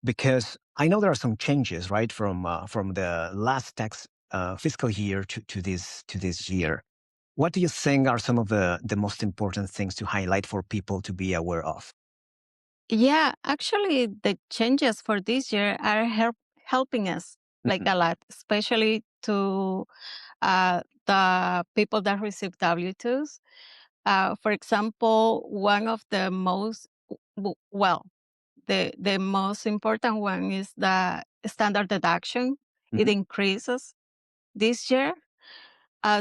because I know there are some changes, right, from the last tax fiscal year to this year. What do you think are some of the most important things to highlight for people to be aware of? Yeah, actually, the changes for this year are helping us like Mhm. a lot, especially to the people that receive W-2s. For example, one of the most, well, the most important one is the standard deduction. It Mhm. increases this year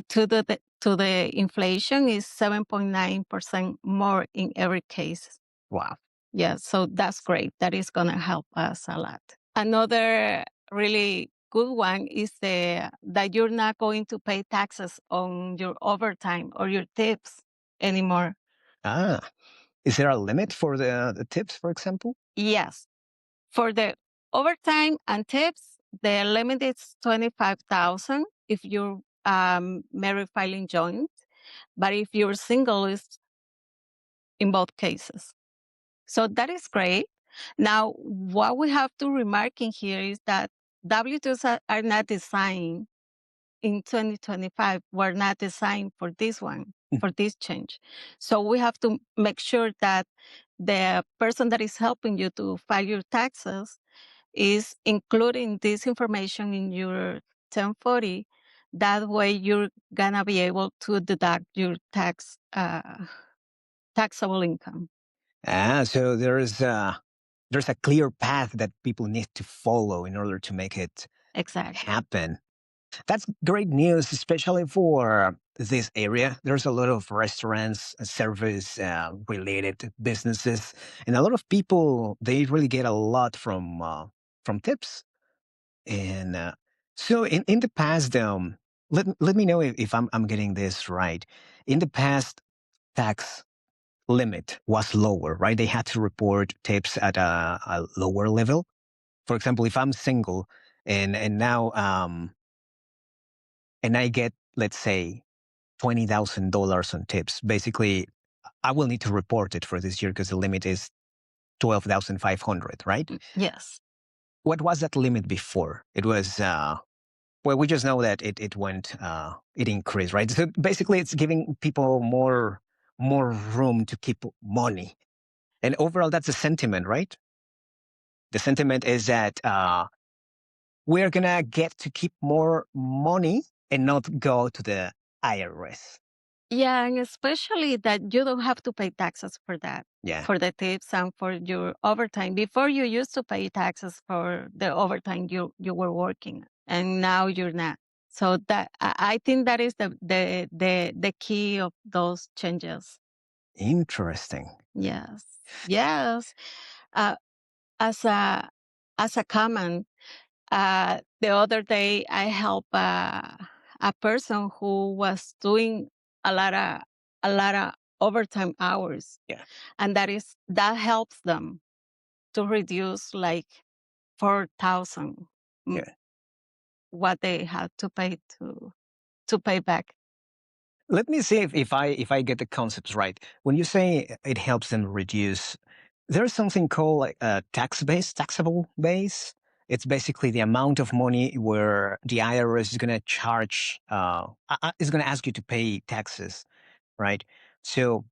to the inflation is 7.9% more in every case. Wow. Yeah, so that's great. That is going to help us a lot. Another really good one is that you're not going to pay taxes on your overtime or your tips anymore. Ah, is there a limit for the tips, for example? Yes, for the overtime and tips, the limit is 25,000 if you're married filing joint, but if you're single, it's in both cases. So that is great. Now, what we have to remark in here is that W-2s are not designed in 2025. Were not designed for this one, for Mhm. this change. So we have to make sure that the person that is helping you to file your taxes is including this information in your 1040. That way, you're gonna be able to deduct your taxable income. So there's a clear path that people need to follow in order to make it Exactly. happen. That's great news, especially for this area. There's a lot of restaurants, service related businesses, and a lot of people. They really get a lot from tips. And so, in the past, let me know if I'm getting this right. In the past, tax limit was lower, right? They had to report tips at a lower level. For example, if I'm single and now and I get, let's say, $20,000 on tips. Basically, I will need to report it for this year because the limit is 12,500, right? Yes. What was that limit before? It was, well, we just know that it increased, right? So basically, it's giving people more room to keep money. And overall, that's the sentiment, right? The sentiment is that we're going to get to keep more money and not go to the IRS. Yeah, and especially that you don't have to pay taxes for that, Yeah. for the tips and for your overtime. Before you used to pay taxes for the overtime you were working, and now you're not. So that I think that is the key of those changes. Interesting. Yes, yes. Uh, as a comment, the other day, I helped a person who was doing a lot of a lot of overtime hours, Yeah. and that helps them to reduce like 4,000 Yeah. what they had to pay to pay back. Let me see if I get the concepts right. When you say it helps them reduce, there's something called like a taxable base. It's basically the amount of money where the IRS is going to charge, is going to ask you to pay taxes, right? So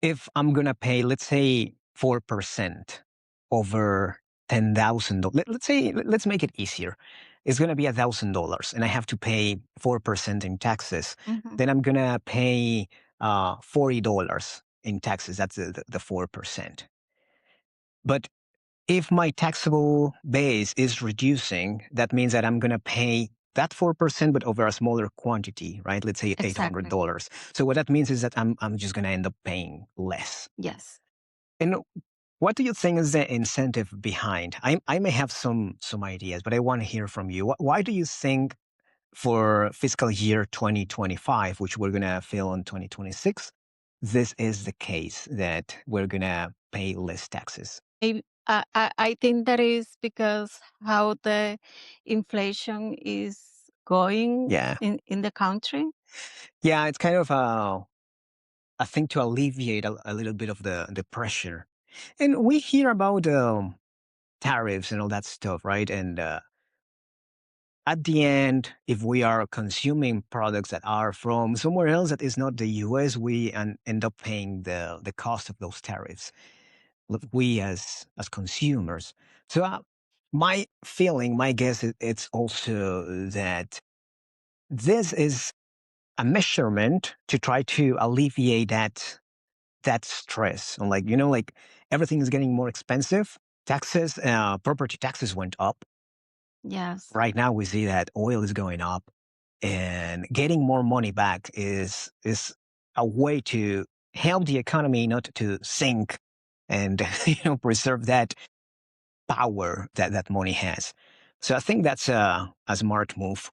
if I'm going to pay, let's say, 4% over $10,000, let's say, let's make it easier. It's going to be $1,000 and I have to pay 4% in taxes. Mhm. Then I'm going to pay $40 in taxes. That's the 4%. But if my taxable base is reducing, that means that I'm going to pay that 4%, but over a smaller quantity, right? Let's say Exactly. $800. So what that means is that I'm just going to end up paying less. Yes. And what do you think is the incentive behind? I may have some ideas, but I want to hear from you. Why do you think for fiscal year 2025, which we're going to fill in 2026, this is the case that we're going to pay less taxes? I think that is because how the inflation is going Yeah. in the country. Yeah, it's kind of a thing to alleviate a little bit of the pressure. And we hear about tariffs and all that stuff, right? And at the end, if we are consuming products that are from somewhere else that is not the US, we end up paying the cost of those tariffs. We as consumers. So my feeling, my guess, it's also that this is a measurement to try to alleviate that stress. And like like everything is getting more expensive. Taxes, property taxes went up. Yes. Right now, we see that oil is going up, and getting more money back is a way to help the economy not to sink and preserve that power that money has. So I think that's a smart move.